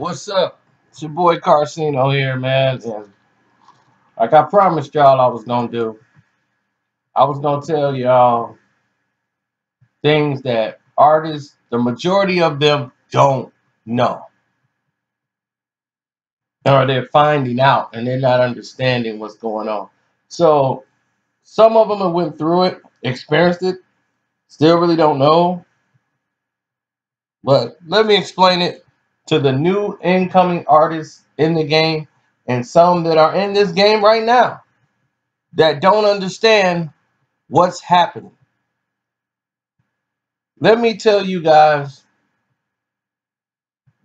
What's up? It's your boy Karceno here, man. And like I promised y'all I was gonna do, I was gonna tell y'all things that artists, the majority of them don't know. Or they're finding out and they're not understanding what's going on. So some of them have went through it, experienced it, still really don't know. But let me explain it to the new incoming artists in the game and some that are in this game right now that don't understand what's happening. Let me tell you guys,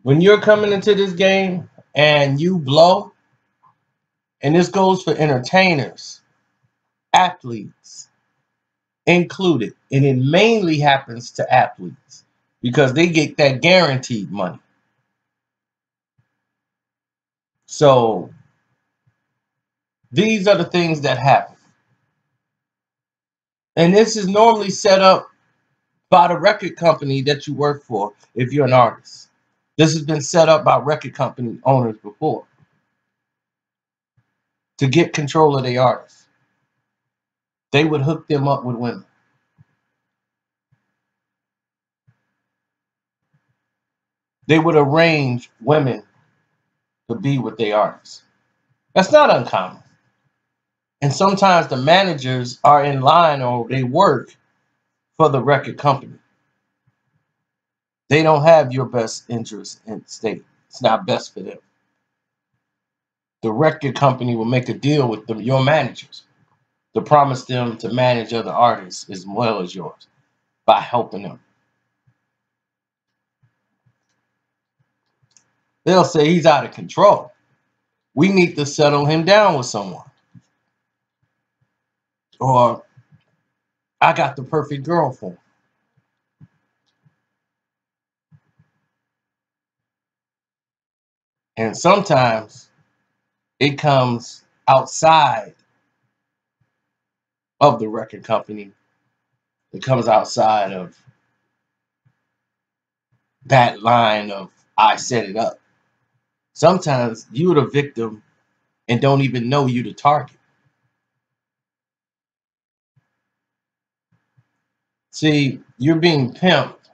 when you're coming into this game and you blow, and this goes for entertainers, athletes included, and it mainly happens to athletes because they get that guaranteed money. So these are the things that happen. And this is normally set up by the record company that you work for if you're an artist. This has been set up by record company owners before to get control of their artists. They would hook them up with women. They would arrange women to be with their artists. That's not uncommon. And sometimes the managers are in line or they work for the record company. They don't have your best interest in state. It's not best for them. The record company will make a deal with them, your managers, to promise them to manage other artists as well as yours by helping them. They'll say he's out of control. We need to settle him down with someone. Or I got the perfect girl for him. And sometimes it comes outside of the record company. It comes outside of that line of I set it up. Sometimes you're the victim and don't even know you the target. See, you're being pimped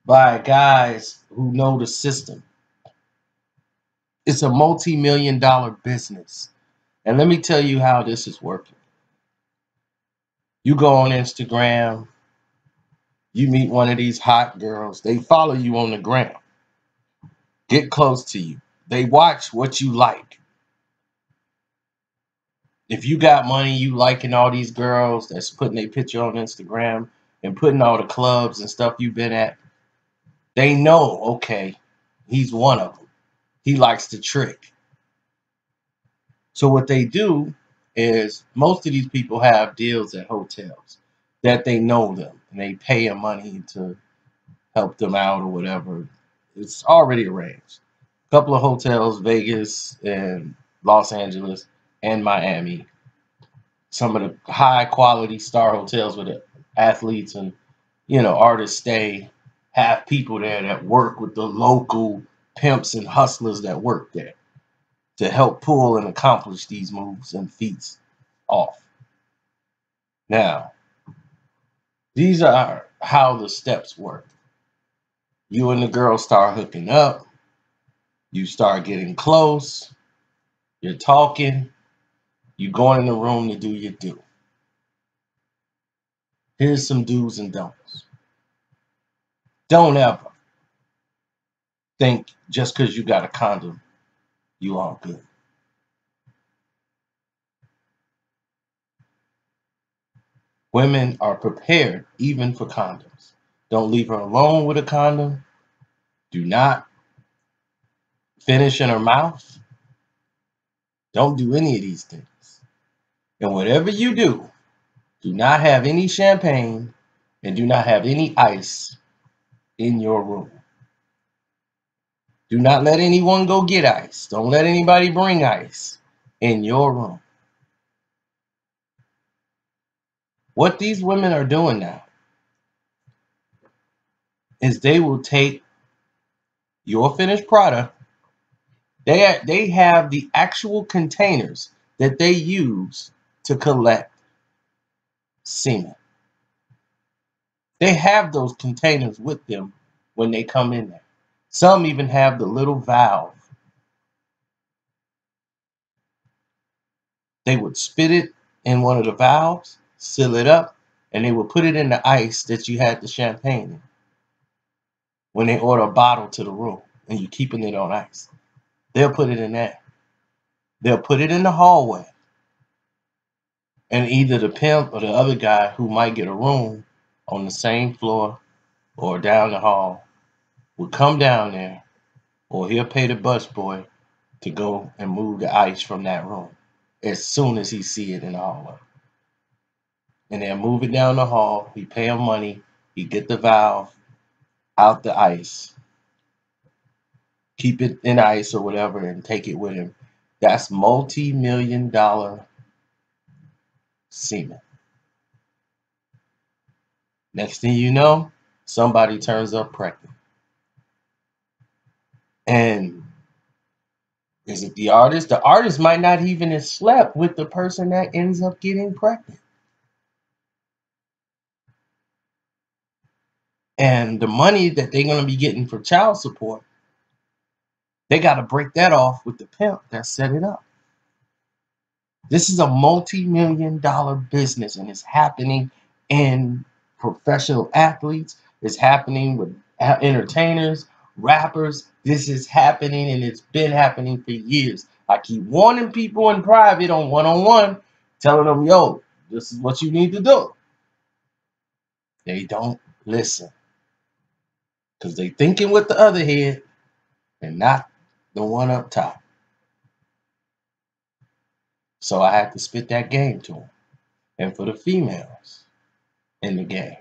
by guys who know the system. It's a multi-million-dollar business. And let me tell you how this is working. You go on Instagram, you meet one of these hot girls, they follow you on the gram, get close to you. They watch what you like. If you got money, you liking all these girls that's putting their picture on Instagram and putting all the clubs and stuff you've been at, they know, okay, he's one of them. He likes to trick. So what they do is most of these people have deals at hotels that they know them and they pay them money to help them out or whatever. It's already arranged. A couple of hotels, Vegas and Los Angeles and Miami. Some of the high quality star hotels where the athletes and artists stay have people there that work with the local pimps and hustlers that work there to help pull and accomplish these moves and feats off. Now, these are how the steps work. You and the girl start hooking up. You start getting close. You're talking. You going in the room to do your do. Here's some do's and don'ts. Don't ever think just because you got a condom, you all good. Women are prepared even for condoms. Don't leave her alone with a condom. Do not finish in her mouth. Don't do any of these things. And whatever you do, do not have any champagne and do not have any ice in your room. Do not let anyone go get ice. Don't let anybody bring ice in your room. What these women are doing now is they will take your finished product. They have the actual containers that they use to collect semen. They have those containers with them when they come in there. Some even have the little valve. They would spit it in one of the valves, seal it up, and they would put it in the ice that you had the champagne in when they order a bottle to the room and you're keeping it on ice. They'll put it in there. They'll put it in the hallway. And either the pimp or the other guy who might get a room on the same floor or down the hall will come down there, or he'll pay the busboy to go and move the ice from that room as soon as he see it in the hallway. And they'll move it down the hall. He pay him money. He get the valve out the ice, keep it in ice or whatever, and take it with him. That's multi-million-dollar semen. Next thing you know, somebody turns up pregnant. And is it the artist? The artist might not even have slept with the person that ends up getting pregnant. And the money that they're going to be getting for child support, they got to break that off with the pimp that set it up. This is a multi-million-dollar business, and it's happening in professional athletes. It's happening with entertainers, rappers. This is happening, and it's been happening for years. I keep warning people in private on one-on-one, telling them, yo, this is what you need to do. They don't listen because they thinking with the other head and not the one up top. So I had to spit that game to them. And for the females in the game,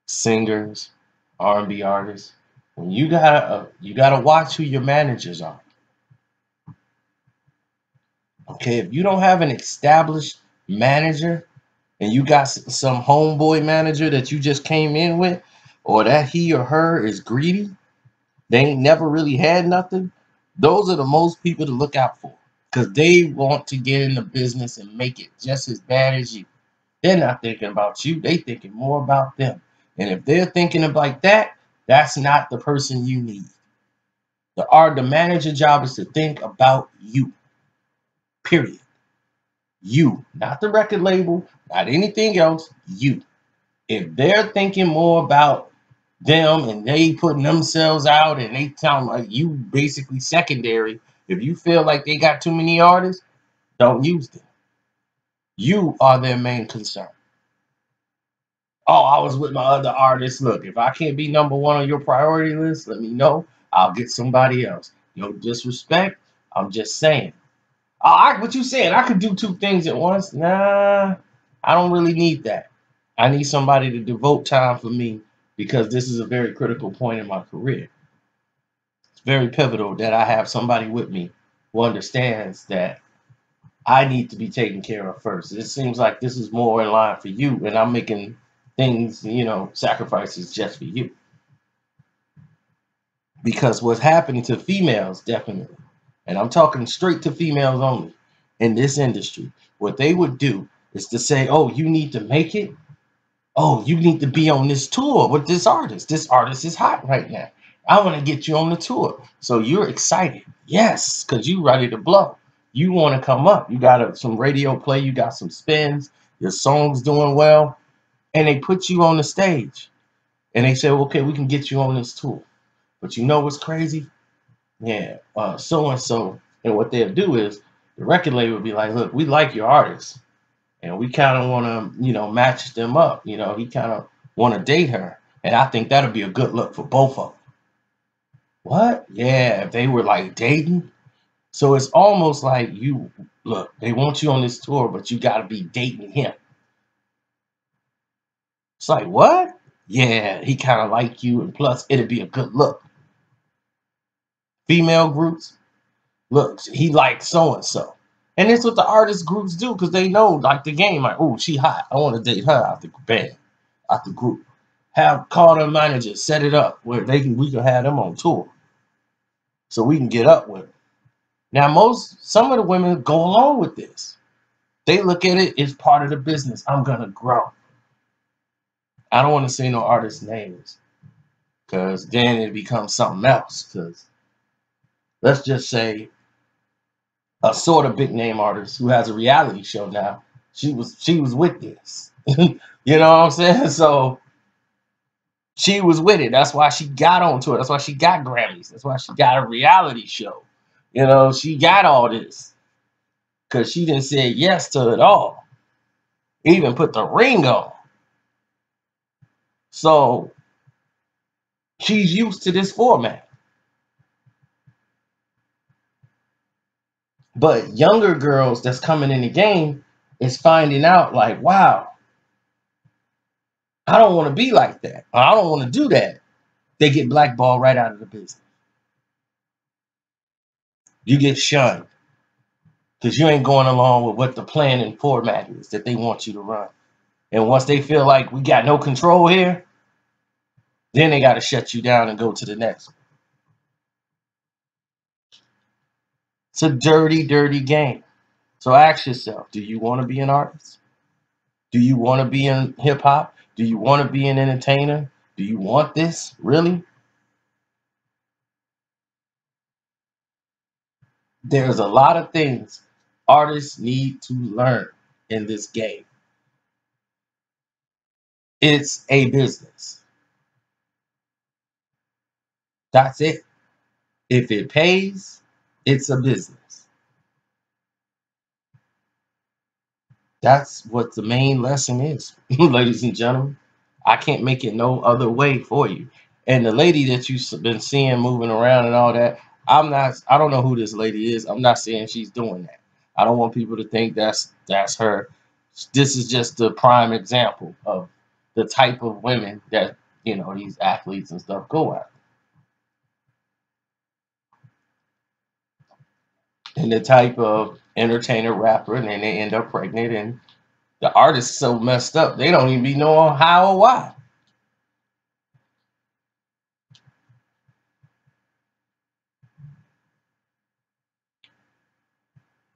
singers, R&B artists, when you gotta watch who your managers are. Okay, if you don't have an established manager and you got some homeboy manager that you just came in with, or that he or her is greedy, they ain't never really had nothing, those are the most people to look out for because they want to get in the business and make it just as bad as you. They're not thinking about you. They thinking more about them. And if they're thinking of like that, that's not the person you need. The manager job is to think about you. Period. You, not the record label, not anything else. You. If they're thinking more about them and they putting themselves out and they sound like you basically secondary, if you feel like they got too many artists, don't use them. You are their main concern. Oh, I was with my other artists. Look, if I can't be number one on your priority list, let me know. I'll get somebody else. No disrespect. I'm just saying. What you saying? I could do two things at once. Nah, I don't really need that. I need somebody to devote time for me because this is a very critical point in my career. It's very pivotal that I have somebody with me who understands that I need to be taken care of first. It seems like this is more in line for you, and I'm making things, sacrifices just for you. Because what's happening to females, definitely, and I'm talking straight to females only in this industry, what they would do is to say, oh, you need to make it. Oh, you need to be on this tour with this artist. This artist is hot right now. I want to get you on the tour. So you're excited. Yes, because you're ready to blow. You want to come up. You got some radio play. You got some spins. Your song's doing well. And they put you on the stage. And they say, okay, we can get you on this tour. But you know what's crazy? Yeah, so-and-so. And what they'll do is the record label will be like, look, we like your artist. And we kind of want to, match them up. He kind of want to date her. And I think that'll be a good look for both of them. What? Yeah, if they were like dating. So it's almost like look, they want you on this tour, but you got to be dating him. It's like, what? Yeah, he kind of like you. And plus, it'll be a good look. Female groups, look, he likes so-and-so. And that's what the artist groups do because they know, like the game, like, oh, she hot. I want to date her out the band, out the group. Call their manager, set it up where we can have them on tour, so we can get up with it. Now, some of the women go along with this. They look at it as part of the business. I'm gonna grow. I don't want to say no artist names because then it becomes something else. Because let's just say a sort of big name artist who has a reality show now. She was with this. You know what I'm saying? So she was with it. That's why she got onto it. That's why she got Grammys. That's why she got a reality show. You know, she got all this because she didn't say yes to it all. Even put the ring on. So she's used to this format. But younger girls that's coming in the game is finding out like, wow, I don't want to be like that. I don't want to do that. They get blackballed right out of the business. You get shunned because you ain't going along with what the plan and format is that they want you to run. And once they feel like we got no control here, then they got to shut you down and go to the next one. It's a dirty, dirty game. So ask yourself, do you want to be an artist? Do you want to be in hip hop? Do you want to be an entertainer? Do you want this? Really? There's a lot of things artists need to learn in this game. It's a business. That's it. If it pays, it's a business. That's what the main lesson is, ladies and gentlemen. I can't make it no other way for you. And the lady that you've been seeing moving around and all that, I don't know who this lady is. I'm not saying she's doing that. I don't want people to think that's her. This is just the prime example of the type of women that, these athletes and stuff go after. And the type of entertainer rapper, and then they end up pregnant, and the artist's so messed up, they don't even be knowing how or why.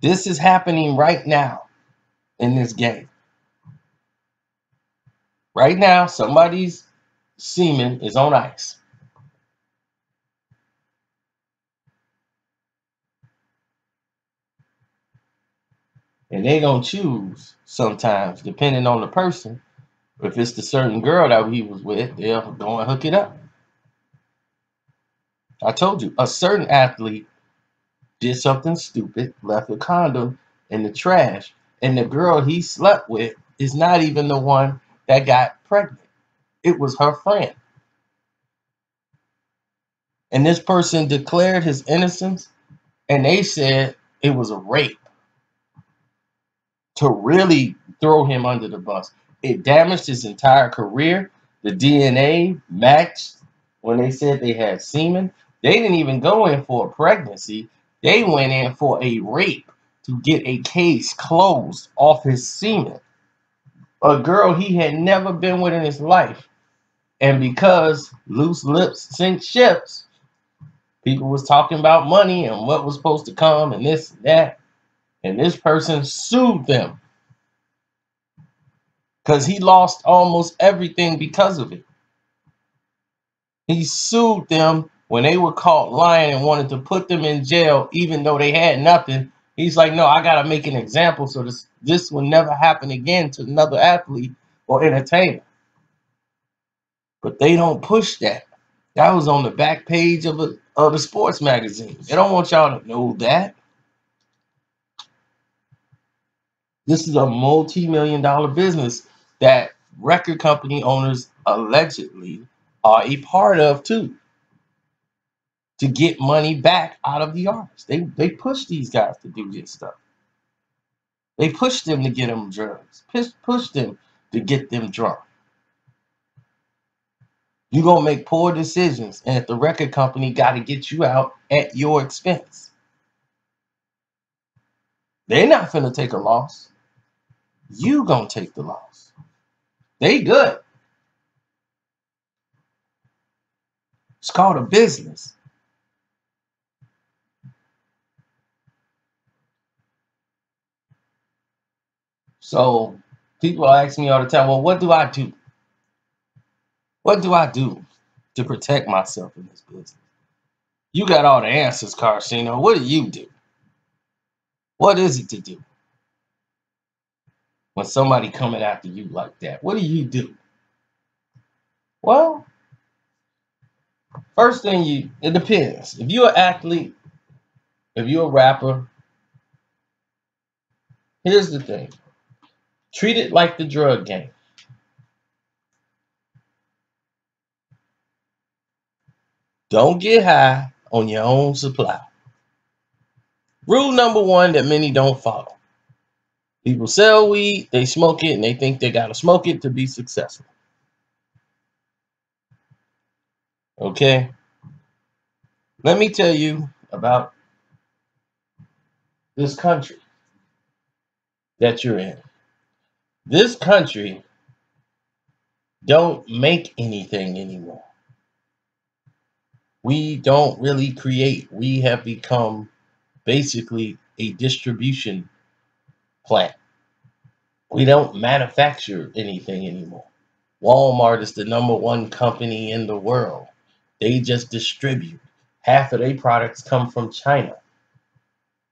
This is happening right now in this game. Right now, somebody's semen is on ice. And they gonna choose sometimes, depending on the person. If it's the certain girl that he was with, they'll go and hook it up. I told you, a certain athlete did something stupid, left a condom in the trash, and the girl he slept with is not even the one that got pregnant. It was her friend. And this person declared his innocence, and they said it was a rape to really throw him under the bus. It damaged his entire career. The DNA matched when they said they had semen. They didn't even go in for a pregnancy. They went in for a rape to get a case closed off his semen. A girl he had never been with in his life. And because loose lips sink ships, people was talking about money and what was supposed to come and this and that. And this person sued them because he lost almost everything because of it. He sued them when they were caught lying and wanted to put them in jail, even though they had nothing. He's like, no, I got to make an example so this will never happen again to another athlete or entertainer. But they don't push that. That was on the back page of the sports magazine. They don't want y'all to know that. This is a multi-million-dollar business that record company owners allegedly are a part of too, to get money back out of the artists. They push these guys to do this stuff. They push them to get them drugs. Push them to get them drunk. You're going to make poor decisions, and if the record company got to get you out at your expense, they're not finna take a loss. You going to take the loss. They good. It's called a business. So people ask me all the time, well, what do I do? What do I do to protect myself in this business? You got all the answers, Karceno. What do you do? What is it to do when somebody coming after you like that? What do you do? Well, first thing it depends. If you're an athlete, if you're a rapper, here's the thing. Treat it like the drug game. Don't get high on your own supply. Rule number one that many don't follow. People sell weed, they smoke it, and they think they gotta smoke it to be successful. Okay? Let me tell you about this country that you're in. This country don't make anything anymore. We don't really create. We have become basically a distribution plant. We don't manufacture anything anymore. Walmart is the number one company in the world. They just distribute. Half of their products come from China.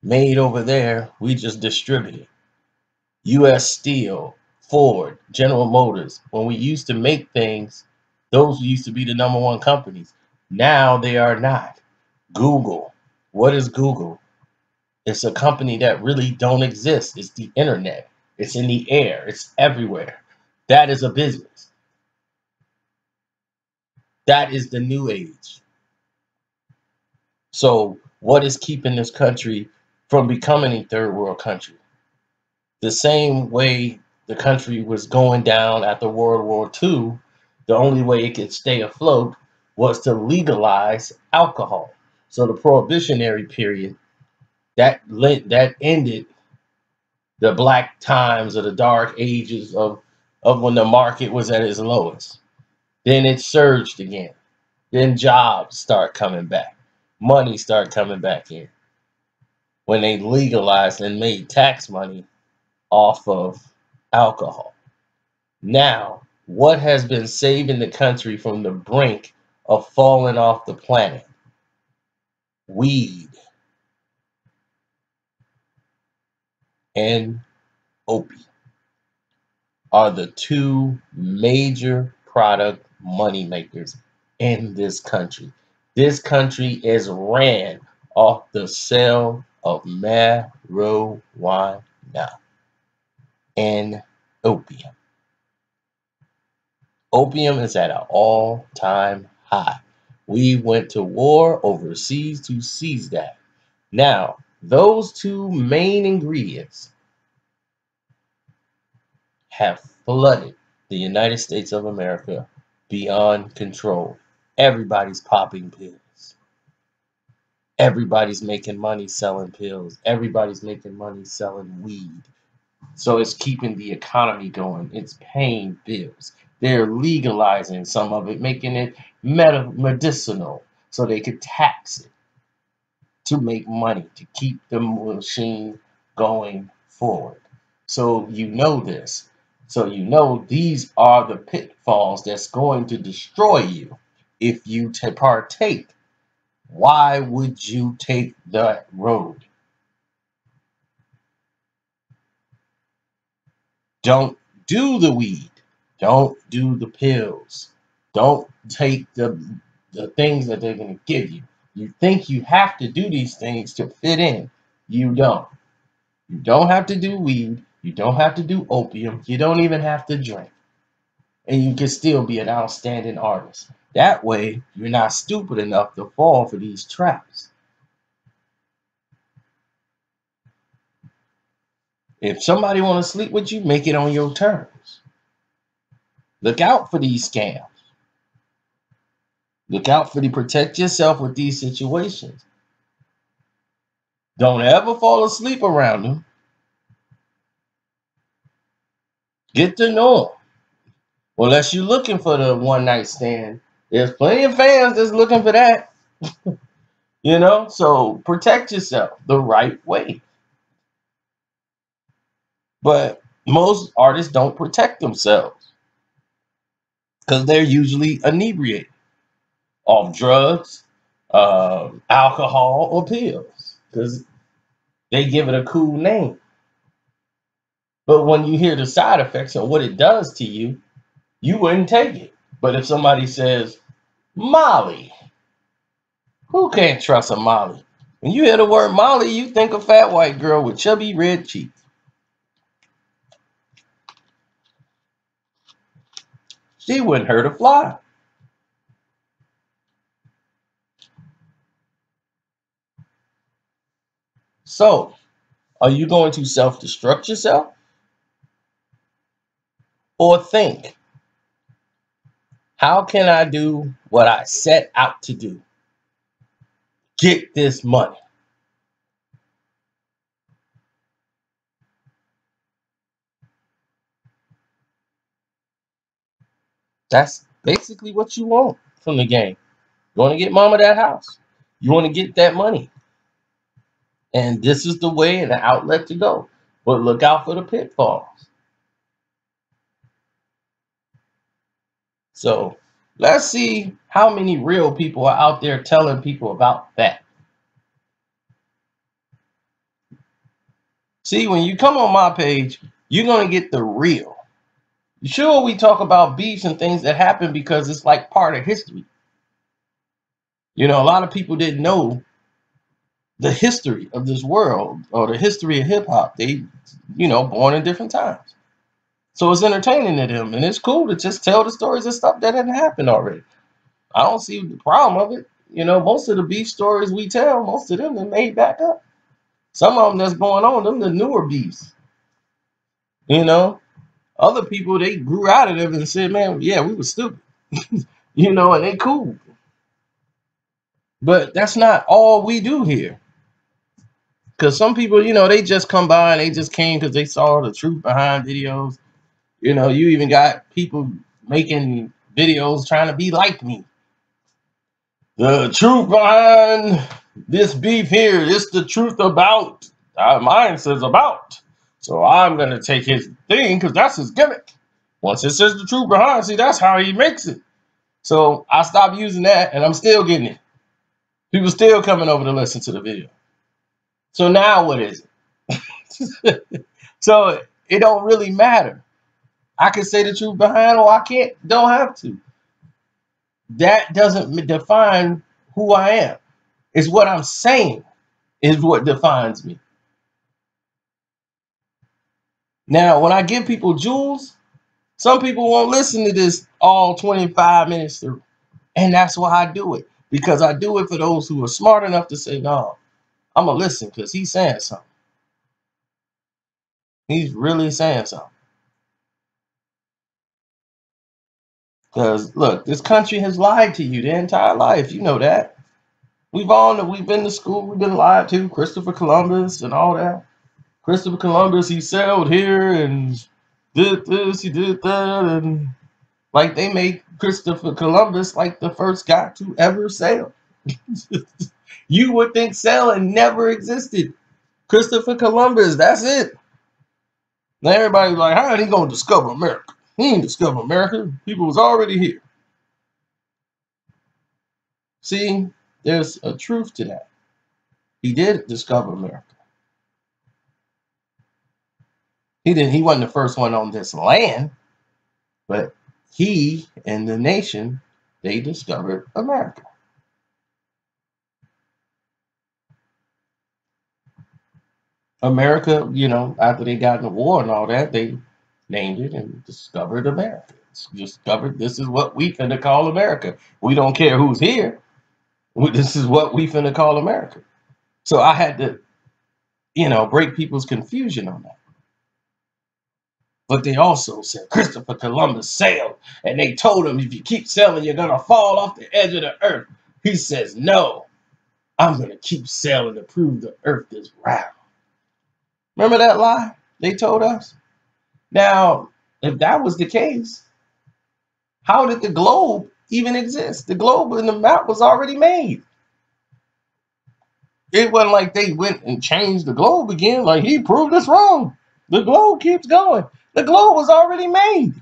Made over there, we just distribute it. US Steel, Ford, General Motors. When we used to make things, those used to be the number one companies. Now they are not. Google. What is Google? It's a company that really don't exist. It's the internet. It's in the air. It's everywhere. That is a business. That is the new age. So what is keeping this country from becoming a third world country? The same way the country was going down after World War II, the only way it could stay afloat was to legalize alcohol. So the prohibitionary period that ended the black times or the dark ages of when the market was at its lowest. Then it surged again. Then jobs start coming back. Money start coming back in. When they legalized and made tax money off of alcohol. Now, what has been saving the country from the brink of falling off the planet? Weed and opium are the two major product money makers in this country. This country is ran off the sale of marijuana and opium. Opium is at an all-time high. We went to war overseas to seize that. Now, those two main ingredients have flooded the United States of America beyond control. Everybody's popping pills. Everybody's making money selling pills. Everybody's making money selling weed. So it's keeping the economy going. It's paying bills. They're legalizing some of it, making it medicinal so they could tax it to make money, to keep the machine going forward. So you know this. So you know these are the pitfalls that's going to destroy you if you partake. Why would you take that road? Don't do the weed. Don't do the pills. Don't take the things that they're going to give you. You think you have to do these things to fit in. You don't. You don't have to do weed. You don't have to do opium. You don't even have to drink. And you can still be an outstanding artist. That way, you're not stupid enough to fall for these traps. If somebody want to sleep with you, make it on your terms. Look out for these scams. Look out for protect yourself with these situations. Don't ever fall asleep around them. Get to know them. Unless you're looking for the one night stand There's plenty of fans that's looking for that. So protect yourself the right way. But most artists don't protect themselves because they're usually inebriated off drugs, alcohol, or pills because they give it a cool name. But when you hear the side effects and what it does to you, you wouldn't take it. But if somebody says Molly, who can't trust a Molly? When you hear the word Molly, you think a fat white girl with chubby red cheeks. She wouldn't hurt a fly. So, are you going to self-destruct yourself or think, how can I do what I set out to do? Get this money. That's basically what you want from the game. You want to get mama that house. You want to get that money. And this is the way and the outlet to go. But look out for the pitfalls. So let's see how many real people are out there telling people about that. See, when you come on my page, you're going to get the real. Sure, we talk about beefs and things that happen because it's like part of history. A lot of people didn't know the history of this world or the history of hip hop. They, born in different times. So it's entertaining to them. And it's cool to just tell the stories of stuff that didn't happen already. I don't see the problem of it. Most of the beef stories we tell, most of them they made back up. Some of them that's going on, them the newer beefs. Other people, they grew out of them and said, man, yeah, we were stupid. And they cool. But that's not all we do here. Because some people, they just come by and they just came because they saw the truth behind videos. You even got people making videos trying to be like me. The truth behind this beef here is the truth about. Mine says about. So I'm going to take his thing because that's his gimmick. Once it says the truth behind, see, that's how he makes it. So I stopped using that and I'm still getting it. People still coming over to listen to the video. So now what is it? So it don't really matter. I can say the truth behind or I don't have to. That doesn't define who I am. It's what I'm saying is what defines me. Now, when I give people jewels, some people won't listen to this all 25 minutes through. And that's why I do it. Because I do it for those who are smart enough to say, no, I'm going to listen because he's saying something. He's really saying something. Because, look, this country has lied to you their entire life. You know that. We've been to school. We've been lied to. Christopher Columbus and all that. Christopher Columbus, he sailed here and did this, he did that. And like they made Christopher Columbus like the first guy to ever sail. You would think sailing never existed. Christopher Columbus, that's it. Now everybody's like, how are he going to discover America? He ain't discover America. People was already here. See, there's a truth to that. He did discover America. He wasn't the first one on this land, but he and the nation, they discovered America. America, after they got in the war and all that, they named it and discovered America. It's discovered this is what we finna call America. We don't care who's here. This is what we finna call America. So I had to, break people's confusion on that. But they also said Christopher Columbus sailed, and they told him if you keep sailing, you're gonna fall off the edge of the earth. He says, no, I'm gonna keep sailing to prove the earth is round. Remember that lie they told us? Now, if that was the case, how did the globe even exist. The globe and the map was already made. It wasn't like they went and changed the globe again. Like he proved us wrong. The globe keeps going. The globe was already made.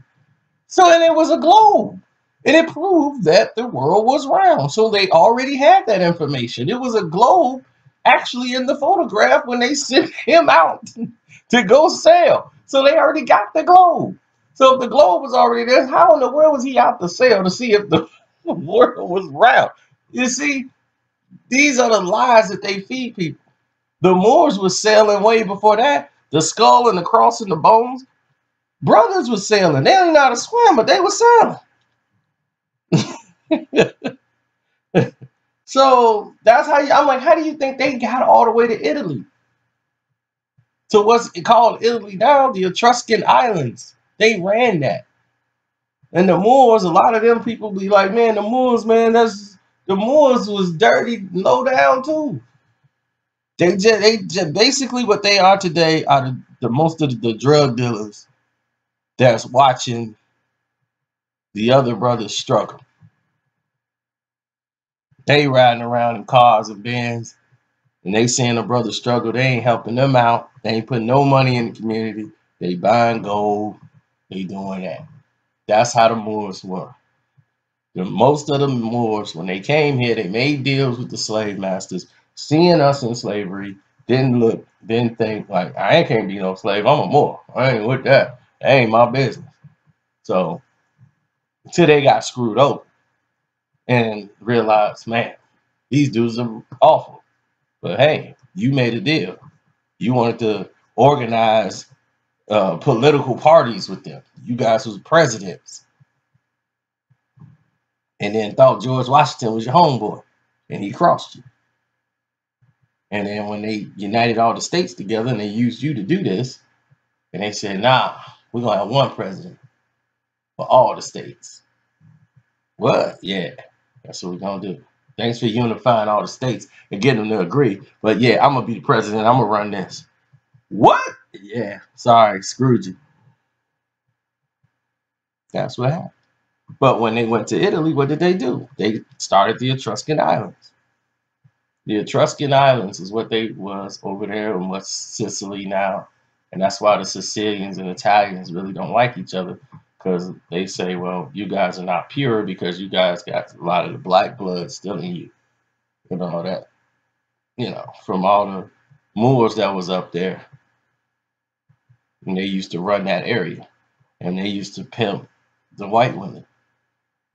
So and it was a globe. And it proved that the world was round. So they already had that information. It was a globe actually in the photograph when they sent him out to go sail. So they already got the globe. So if the globe was already there, how in the world was he out to sail to see if the world was round? You see, these are the lies that they feed people. The Moors was sailing way before that. The skull and the cross and the bones. Brothers was sailing. They didn't know how to swim, but they were sailing. So that's how I'm like, how do you think they got all the way to Italy? To what's called Italy now, the Etruscan Islands. They ran that. And the Moors, a lot of them people be like, man, the Moors, man, the Moors was dirty, low down too. They just basically what they are today are the most of the drug dealers that's watching the other brothers struggle. They riding around in cars and Benz, and they seeing a brother struggle. They ain't helping them out. They ain't putting no money in the community. They buying gold. They doing that. That's how the Moors were. Most of the Moors, when they came here, they made deals with the slave masters, seeing us in slavery, didn't think like I ain't can't be no slave. I'm a Moor. I ain't with that. That ain't my business. So until they got screwed over and realized, man, these dudes are awful. But hey, you made a deal. You wanted to organize political parties with them. You guys was presidents, and then thought George Washington was your homeboy, and he crossed you. And then when they united all the states together and they used you to do this, and they said, nah, we're gonna have one president for all the states. What? Yeah, that's what we're gonna do. Thanks for unifying all the states and getting them to agree. But yeah, I'm gonna be the president. I'm gonna run this. What? Yeah, sorry, screwed you. That's what happened. But when they went to Italy, what did they do? They started the Etruscan Islands. The Etruscan Islands is what they was over there in what's Sicily now. And that's why the Sicilians and Italians really don't like each other, because they say, well, you guys are not pure because you guys got a lot of the black blood still in you. You know, that, from all the Moors that was up there. And they used to run that area. And they used to pimp the white women.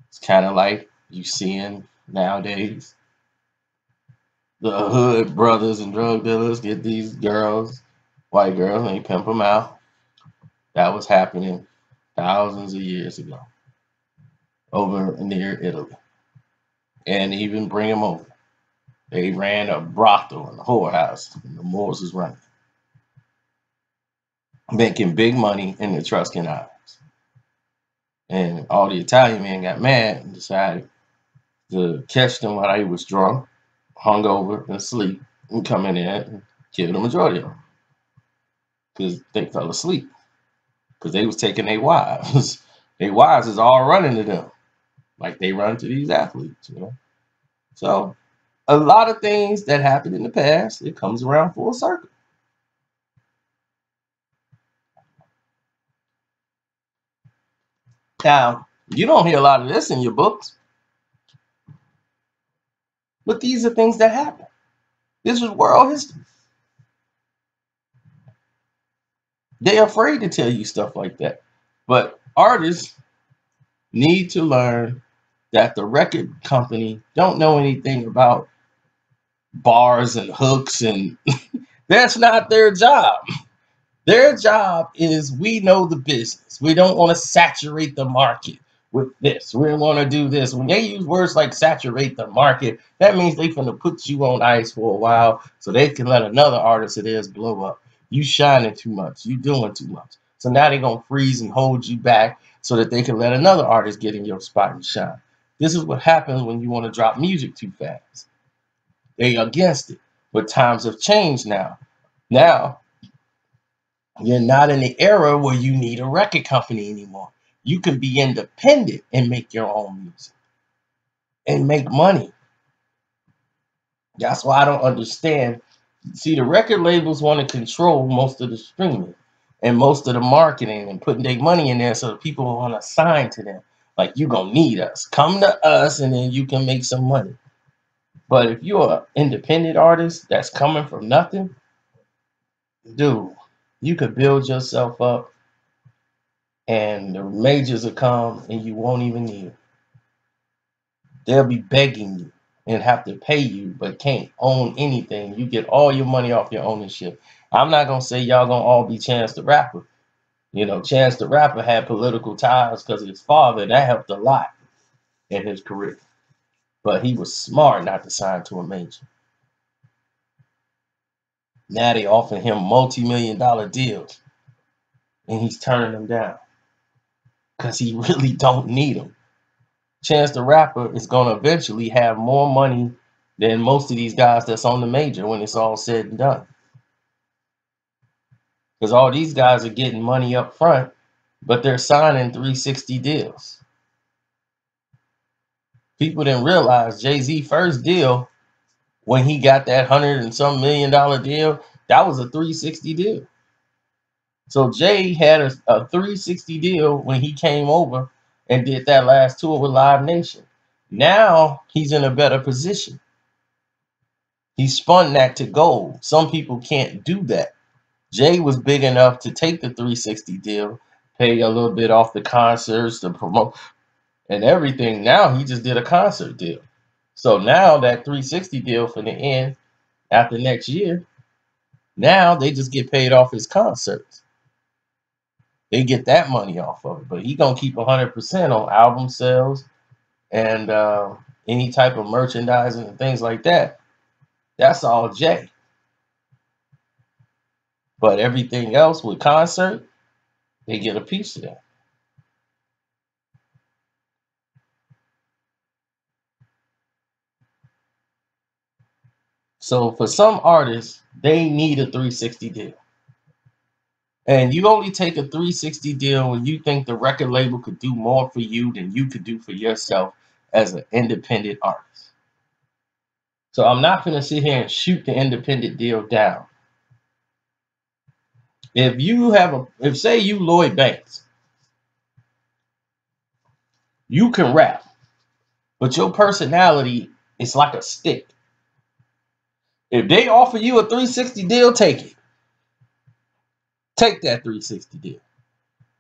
It's kind of like you seeing nowadays the hood brothers and drug dealers get these girls, white girls, and they pimp them out. That was happening thousands of years ago over near Italy. And even bring them over. They ran a brothel and a whorehouse, and the Moors was running, making big money in the Etruscan Islands. And all the Italian men got mad and decided to catch them while they was drunk, hungover, and asleep, and come in there and kill the majority of them because they fell asleep. Because they was taking their wives. Their wives is all running to them, like they run to these athletes. So a lot of things that happened in the past, it comes around full circle. Now, you don't hear a lot of this in your books, but these are things that happen. This is world history. They're afraid to tell you stuff like that. But artists need to learn that the record company don't know anything about bars and hooks, and that's not their job. Their job is, we know the business. We don't want to saturate the market with this. We don't want to do this. When they use words like saturate the market, that means they finna put you on ice for a while so they can let another artist of theirs blow up. You shining too much. You doing too much. So now they're going to freeze and hold you back so that they can let another artist get in your spot and shine. This is what happens when you want to drop music too fast. They against it. But times have changed now. Now, you're not in the era where you need a record company anymore. You can be independent and make your own music. and make money. That's why I don't understand. See, the record labels want to control most of the streaming and most of the marketing and putting their money in there so that people want to sign to them. Like, you gonna need us. Come to us and then you can make some money. But if you're an independent artist that's coming from nothing, dude, you could build yourself up and the majors will come and you won't even need it. They'll be begging you and have to pay you, but can't own anything. You get all your money off your ownership. I'm not gonna say y'all gonna all be Chance the Rapper. You know, Chance the Rapper had political ties because of his father. That helped a lot in his career. But he was smart not to sign to a major. Now they offer him multi-million-dollar deals, and he's turning them down because he really don't need them. Chance the Rapper is gonna eventually have more money than most of these guys that's on the major when it's all said and done. Because all these guys are getting money up front, but they're signing 360 deals. People didn't realize Jay-Z first deal, when he got that $100 and some million deal, that was a 360 deal. So Jay had a 360 deal when he came over and did that last tour with Live Nation. Now he's in a better position. He spun that to gold. Some people can't do that. Jay was big enough to take the 360 deal, pay a little bit off the concerts to promote and everything. Now he just did a concert deal. So now that 360 deal for the end after next year, now they just get paid off his concerts. They get that money off of it. But he gonna keep 100% on album sales and any type of merchandising and things like that. That's all Jay. But everything else with concert, they get a piece of that. So for some artists, they need a 360 deal. And you only take a 360 deal when you think the record label could do more for you than you could do for yourself as an independent artist. So I'm not going to sit here and shoot the independent deal down. If you have if say you Lloyd Banks, you can rap, but your personality is like a stick. If they offer you a 360 deal, take it. Take that 360 deal.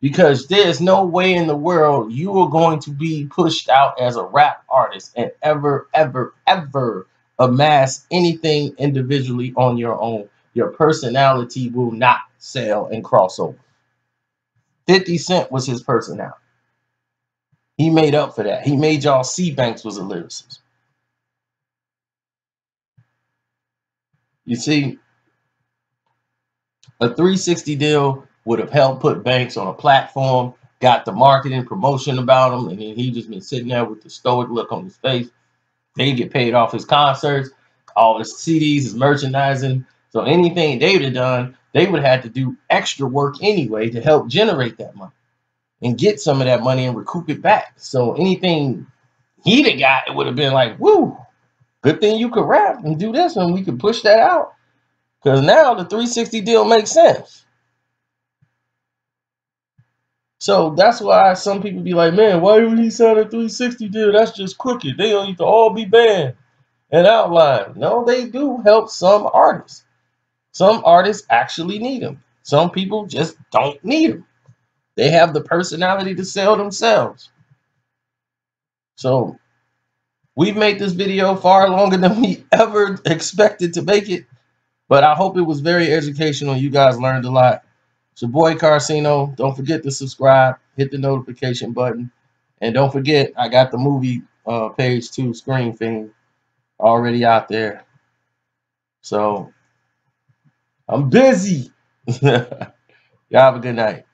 Because there's no way in the world you are going to be pushed out as a rap artist and ever, ever, ever amass anything individually on your own. Your personality will not sell and cross over. 50 Cent was his personality. He made up for that. He made y'all see Banks was a lyricist. You see, a 360 deal would have helped put Banks on a platform, got the marketing promotion about him, and then he just been sitting there with the stoic look on his face. They get paid off his concerts, all his CDs, his merchandising. So anything they would have done, they would have had to do extra work anyway to help generate that money and get some of that money and recoup it back. So anything he'd have got, it would have been like, woo, good thing you could rap and do this and we could push that out. Because now the 360 deal makes sense. So that's why some people be like, man, why would he sign a 360 deal? That's just crooked. They don't need to all be banned and outlined. No, they do help some artists. Some artists actually need them. Some people just don't need them. They have the personality to sell themselves. So we've made this video far longer than we ever expected to make it. But I hope it was very educational. You guys learned a lot. It's your boy Karceno. Don't forget to subscribe, hit the notification button. And don't forget, I got the movie page 2 Screen Fiend already out there. So I'm busy. Y'all have a good night.